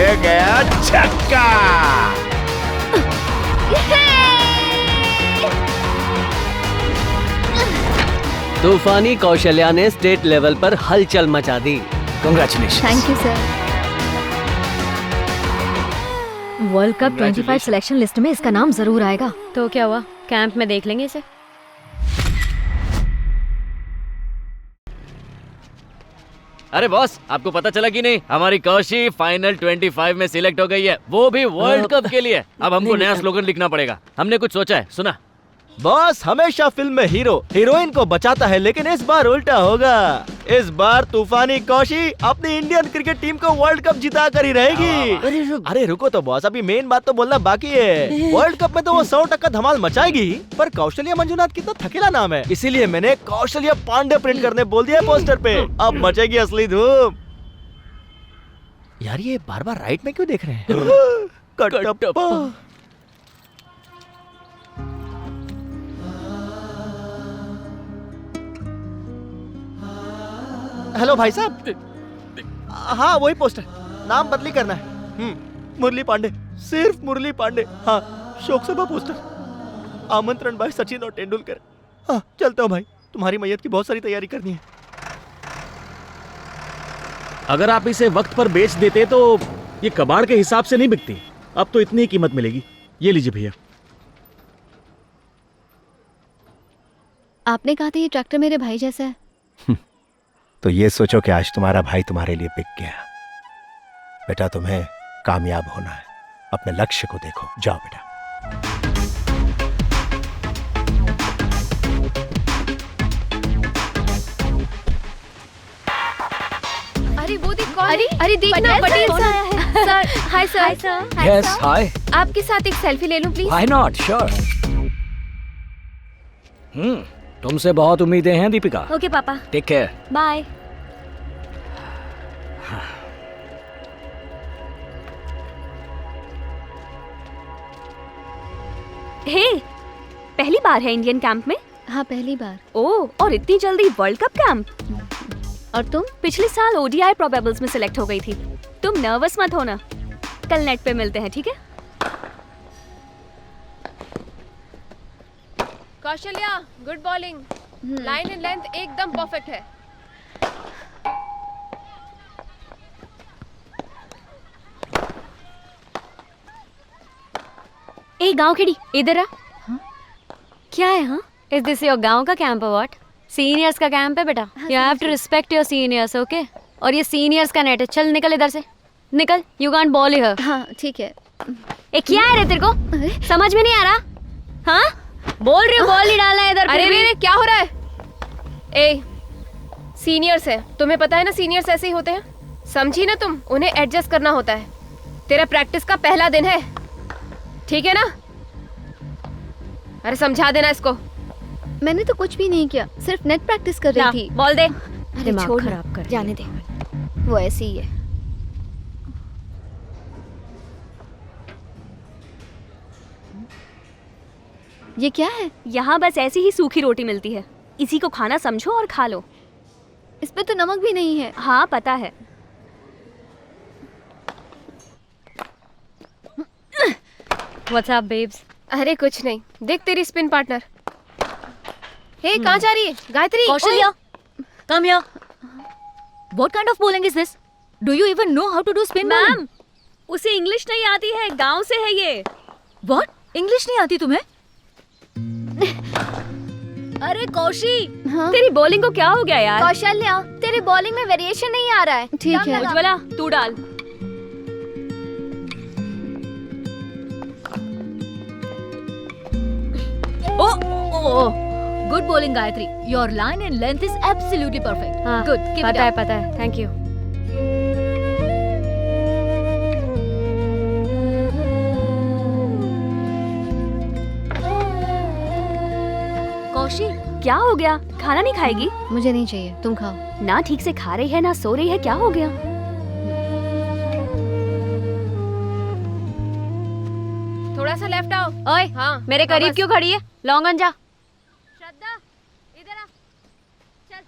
ये गया छक्का। तूफानी कौशल्या ने स्टेट लेवल पर हलचल मचा दी। Congratulations. Thank you sir. World cup 25 selection list में इसका नाम जरूर आएगा। तो क्या हुआ, कैंप में देख लेंगे इसे। अरे बॉस, आपको पता चला कि नहीं, हमारी कौशी फाइनल 25 में सिलेक्ट हो गई है, वो भी वर्ल्ड कप के लिए। अब हमको नया स्लोगन लिखना पड़ेगा। हमने कुछ सोचा है, सुना। बॉस, हमेशा फिल्म में हीरो हीरोइन को बचाता है, लेकिन इस बार उल्टा होगा। इस बार तूफानी कौशी अपनी इंडियन क्रिकेट टीम को वर्ल्ड कप जिता कर ही रहेगी। अरे रुको तो बॉस, अभी मेन बात तो बोलना बाकी है। वर्ल्ड कप में तो वो 100% धमाल मचाएगी, पर कौशल्या मंजुनाथ कितना थकेला नाम है, इसीलिए मैंने कौशल्या पांडे प्रिंट करने बोल दिया पोस्टर पे। अब मचेगी असली धूम। यार ये बार बार राइट में क्यों देख रहे हैं? कटप्पा। हेलो भाई साहब। हाँ वही पोस्टर, नाम बदली करना है। मुरली पांडे, सिर्फ मुरली पांडे। हाँ, शोक सभा पोस्टर, आमंत्रण भाई सचिन और तेंदुलकर। हाँ चलता हूँ भाई, तुम्हारी मैयत की बहुत सारी तैयारी करनी है। अगर आप इसे वक्त पर बेच देते तो ये कबाड़ के हिसाब से नहीं बिकती। अब तो इतनी ही कीमत मिलेगी। ये लीजिए भैया। आपने कहा था ये ट्रैक्टर मेरे भाई जैसा है। तो ये सोचो कि आज तुम्हारा भाई तुम्हारे लिए बिक गया। बेटा तुम्हें कामयाब होना है, अपने लक्ष्य को देखो। जाओ बेटा। अरे वो देख कौन? अरे देखना, पटेल सर आया है। Sir, hi sir. Yes hi. आपके साथ एक सेल्फी ले लूं प्लीज? Why not, sure. तुमसे बहुत उम्मीदें हैं दीपिका। ओके पापा, टेक केयर। बाय। हे, पहली बार है इंडियन कैंप में? हाँ पहली बार। ओह, और इतनी जल्दी वर्ल्ड कप कैंप? और तुम? पिछले साल ओडीआई प्रोबेबल्स में सिलेक्ट हो गई थी। तुम नर्वस मत होना, कल नेट पे मिलते हैं, ठीक है? Kaushalya, good bowling. Line and length एकदम परफेक्ट है। ए गांव खेड़ी, इधर आ। क्या है? हाँ, इज दिस योर गांव का कैंप अवार्ड? सीनियर्स का कैंप है बेटा। You have to respect your seniors, okay? और ये सीनियर्स का नेट है। चल निकल इधर से, निकल। You can't ball here. हाँ ठीक है। ए क्या है रे तेरे को? समझ में नहीं आ रहा? हाँ, बोल रही हूँ, बॉल ही डालना है इधर। अरे क्या हो रहा है? ए, सीनियर्स है, तुम्हें पता है ना, सीनियर्स ऐसे ही होते हैं। समझी ना तुम, उन्हें एडजस्ट करना होता है। तेरा प्रैक्टिस का पहला दिन है, ठीक है ना? अरे समझा देना इसको। मैंने तो कुछ भी नहीं किया, सिर्फ नेट प्रैक्टिस कर रही थी। बॉल दे। अरे छोड़, खराब कर, जाने दे, वो ऐसे ही है। ये क्या है? यहाँ बस ऐसी ही सूखी रोटी मिलती है, इसी को खाना समझो और खा लो। इस पे तो नमक भी नहीं है। हाँ पता है। What's up, babes? अरे कुछ नहीं, देख तेरी स्पिन पार्टनर। हे, कहाँ जा रही है? Gayatri, Kaushalya, come here. What kind of bowling is this? Do you even know how to do spin bowling? Ma'am, उसे इंग्लिश नहीं आती है, गांव से है ये। What? इंग्लिश नहीं आती तुम्हें? अरे कौशी, हाँ? तेरी बॉलिंग को क्या हो गया यार? कौशल्या, तेरी बॉलिंग में वेरिएशन नहीं आ रहा है। ठीक है। उज्ज्वला, तू डाल। Good bowling Gayatri. Your line and length is absolutely perfect. हाँ, गुड, पता है, थैंक यू। कौशी, क्या हो गया? खाना नहीं खाएगी? मुझे नहीं चाहिए, तुम खाओ। ना ठीक से खा रही है ना सो रही है, क्या हो गया? थोड़ा सा लेफ्ट आओ। ओए, हाँ, मेरे करीब क्यों खड़ी है? लॉन्गन जा। श्रद्धा, इधर आ, चल।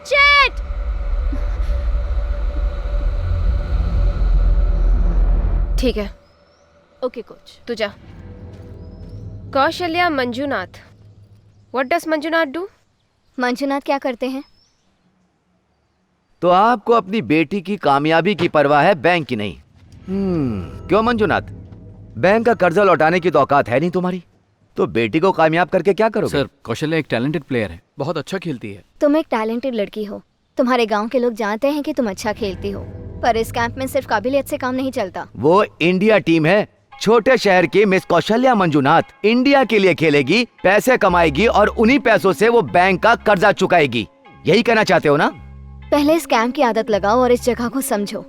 Watch it. ठीक है, ओके कोच। तू जा। Kaushalya Manjunath, what does Manjunath do? Manjunath क्या करते हैं? तो आपको अपनी बेटी की कामयाबी की परवाह है, बैंक की नहीं। क्यों मंजुनाथ, बैंक का कर्जा लौटाने की तो औकात है नहीं तुम्हारी, तो बेटी को कामयाब करके क्या करोगे? सर, कौशल्या एक टैलेंटेड प्लेयर है, बहुत अच्छा खेलती है। तुम एक टैलेंटेड लड़की हो, तुम्हारे गांव के लोग जानते हैं कि तुम अच्छा खेलती हो, पर इस कैंप में सिर्फ काबिलियत से काम नहीं चलता। वो इंडिया टीम है, छोटे शहर की मिस कौशल्या मंजुनाथ इंडिया के लिए खेलेगी, पैसे कमाएगी और उन्हीं पैसों से वो बैंक का कर्जा चुकाएगी। यही कहना चाहते हो ना? पहले इस कैंप की आदत लगाओ और इस जगह को समझो,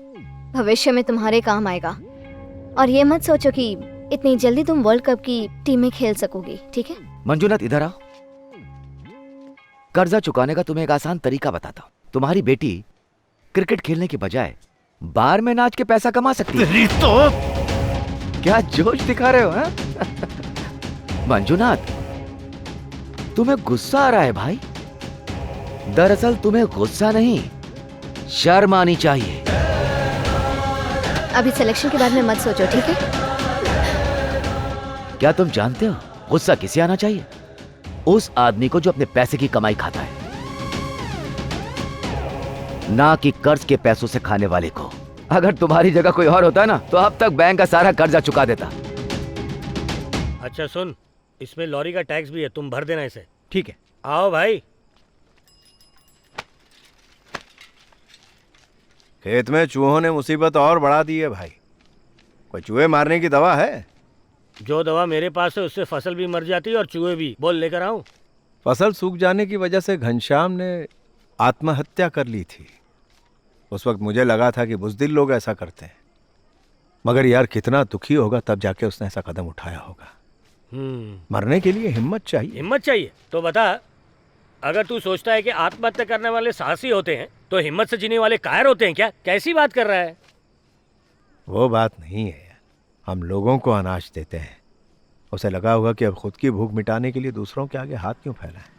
भविष्य में तुम्हारे काम आएगा। और ये मत सोचो कि इतनी जल्दी तुम वर्ल्ड कप की टीम में खेल सकोगी, ठीक है? मंजुनाथ इधर आओ, कर्जा चुकाने का तुम्हें एक आसान तरीका बताता हूँ। तुम्हारी बेटी क्रिकेट खेलने की बजाय बार में नाच के पैसा कमा सकती है। तो क्या जोश दिखा रहे हो हा? मंजुनाथ, तुम्हें गुस्सा आ रहा है भाई। दरअसल तुम्हें गुस्सा नहीं, शर्म आनी चाहिए। अभी सिलेक्शन के बारे में मत सोचो, ठीक है? क्या तुम जानते हो गुस्सा किसे आना चाहिए? उस आदमी को जो अपने पैसे की कमाई खाता है, ना कि कर्ज के पैसों से खाने वाले को। अगर तुम्हारी जगह कोई और होता ना तो अब तक बैंक का सारा कर्जा चुका देता। अच्छा सुन, इसमें लॉरी का टैक्स भी है, तुम भर देना इसे। ठीक है। आओ भाई। खेत में चूहों ने मुसीबत और बढ़ा दी है भाई। कोई चूहे मारने की दवा है? जो दवा मेरे पास है उससे फसल भी मर जाती है और चूहे भी। बोल लेकर आऊं? फसल सूख जाने की वजह से घनश्याम ने आत्महत्या कर ली थी। उस वक्त मुझे लगा था कि बुज़दिल लोग ऐसा करते हैं, मगर यार कितना दुखी होगा तब जाके उसने ऐसा कदम उठाया होगा। मरने के लिए हिम्मत चाहिए। हिम्मत चाहिए तो बता, अगर तू सोचता है कि आत्महत्या करने वाले साहसी होते हैं तो हिम्मत से जीने वाले कायर होते हैं क्या? कैसी बात कर रहा है? वो बात नहीं है यार। हम लोगों को अनाज देते हैं, उसे लगा होगा कि अब खुद की भूख मिटाने के लिए दूसरों के आगे हाथ क्यों फैलाएं,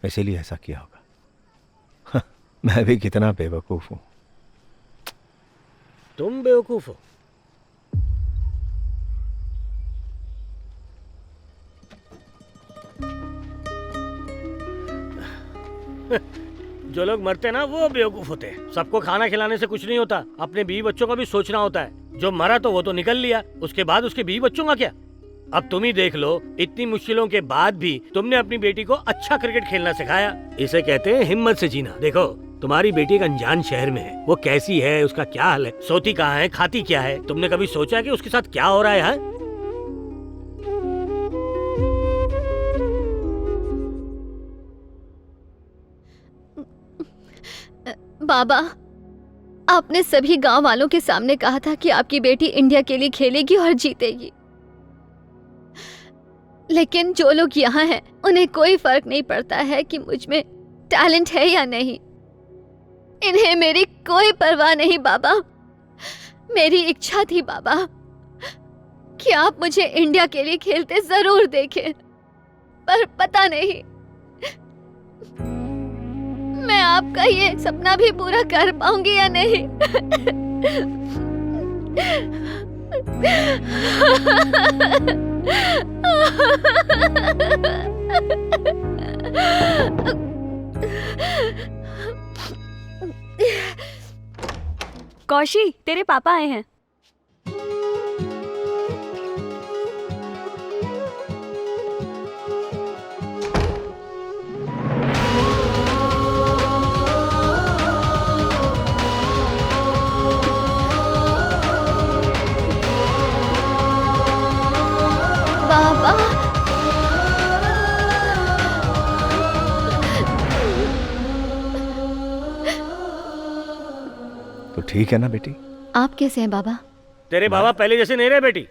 इसीलिए ऐसा किया होगा। मैं भी कितना बेवकूफ हूं। तुम बेवकूफ हो। जो लोग मरते ना वो बेवकूफ होते हैं। सबको खाना खिलाने से कुछ नहीं होता, अपने बीवी बच्चों का भी सोचना होता है। जो मरा तो वो तो निकल लिया, उसके बाद उसके बीवी बच्चों का क्या? अब तुम ही देख लो, इतनी मुश्किलों के बाद भी तुमने अपनी बेटी को अच्छा क्रिकेट खेलना सिखाया। इसे कहते हैं हिम्मत से जीना। देखो, तुम्हारी बेटी एक अनजान शहर में है, वो कैसी है, उसका क्या हाल है, सोती कहाँ है, खाती क्या है? तुमने कभी सोचा कि उसके साथ क्या हो रहा है? बाबा, आपने सभी गांव वालों के सामने कहा था कि आपकी बेटी इंडिया के लिए खेलेगी और जीतेगी, लेकिन जो लोग यहाँ हैं उन्हें कोई फर्क नहीं पड़ता है कि मुझ में टैलेंट है या नहीं। इन्हें मेरी कोई परवाह नहीं बाबा। मेरी इच्छा थी बाबा कि आप मुझे इंडिया के लिए खेलते जरूर देखें, पर पता नहीं मैं आपका ये सपना भी पूरा कर पाऊंगी या नहीं। कौशी, तेरे पापा आए हैं। बाबा, तो ठीक है ना बेटी? आप कैसे हैं बाबा? तेरे बाबा पहले जैसे नहीं रहे बेटी।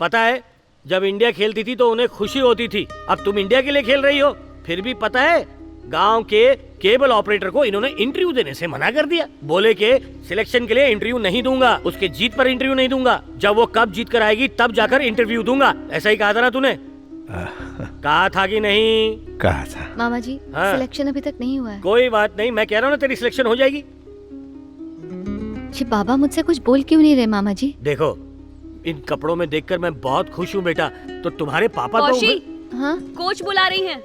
पता है, जब इंडिया खेलती थी तो उन्हें खुशी होती थी, अब तुम इंडिया के लिए खेल रही हो। फिर भी पता है, गांव के केबल ऑपरेटर को इन्होंने इंटरव्यू देने से मना कर दिया। बोले कि सिलेक्शन के लिए इंटरव्यू नहीं दूंगा, उसके जीत पर इंटरव्यू नहीं दूंगा, जब वो कप जीत कर आएगी तब जाकर इंटरव्यू दूंगा। ऐसा ही कहा था ना तूने? कहा था कि नहीं? कहा था। मामा जी हाँ। सिलेक्शन अभी तक नहीं हुआ है। कोई बात नहीं, मैं कह रहा हूँ ना तेरी सिलेक्शन हो जाएगी। जी पापा मुझसे कुछ बोल क्यों नहीं रहे मामा जी? देखो इन कपड़ों में देखकर मैं बहुत खुश हूँ बेटा। तो तुम्हारे पापा कौशी, तो हाँ कोच बुला रही हैं।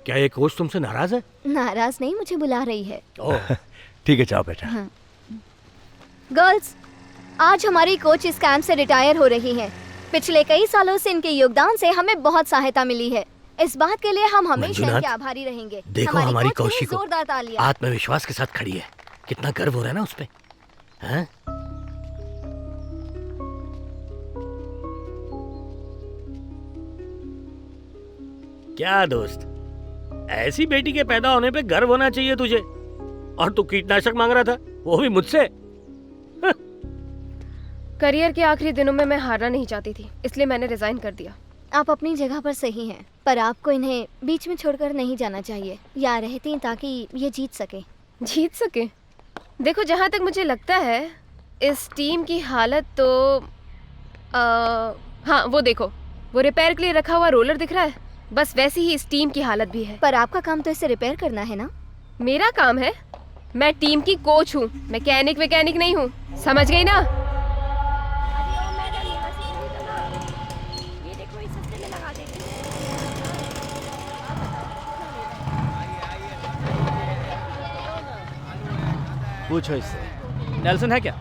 क्या ये कोच तुमसे नाराज है? नाराज नहीं, मुझे बुला रही है। ठीक है जाओ बेटा। हाँ। गर्ल्स, आज हमारी कोच इस कैंप से रिटायर हो रही हैं। पिछले कई सालों से इनके योगदान से हमें बहुत सहायता मिली है। इस बात के लिए हम हमेशा मंजुनाथ, इनके आभारी रहेंगे। देखो हमारी कोच के लिए कौशी को जोरदार तालियां। आत्मविश्वास के साथ खड़ी है। कितना गर्व हो रहा है ना उस पे। हैं? क्या दोस्त, ऐसी बेटी के पैदा होने पे गर्व होना चाहिए तुझे। और तू कीटनाशक मांग रहा था, वो भी मुझसे। करियर के आखिरी दिनों में मैं हारना नहीं चाहती थी, इसलिए मैंने रिजाइन कर दिया। आप अपनी जगह पर सही हैं, पर आपको इन्हें बीच में छोड़कर नहीं जाना चाहिए। या रहती ताकि ये जीत सके। जीत सके? देखो जहाँ तक मुझे लगता है इस टीम की हालत तो हाँ वो देखो, वो रिपेयर के लिए रखा हुआ रोलर दिख रहा है, बस वैसी ही इस टीम की हालत भी है। पर आपका काम तो इसे रिपेयर करना है ना? मेरा काम है, मैं टीम की कोच हूँ, मैकेनिक नहीं हूँ, समझ गई ना? पूछो इससे। नेल्सन है क्या?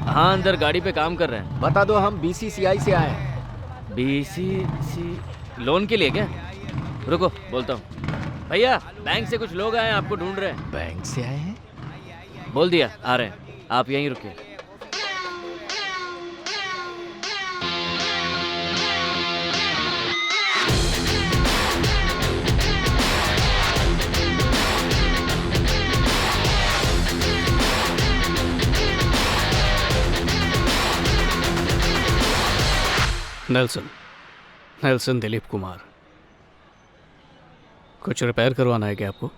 हाँ अंदर गाड़ी पे काम कर रहे हैं। बता दो हम बीसीसीआई से आए हैं। बीसीसी लोन के लिए क्या? रुको बोलता हूँ। भैया बैंक से कुछ लोग आए हैं, आपको ढूंढ रहे हैं। बैंक से आए हैं? बोल दिया आ रहे हैं, आप यहीं रुकिए। नेल्सन दिलीप कुमार। कुछ रिपेयर करवाना है क्या आपको?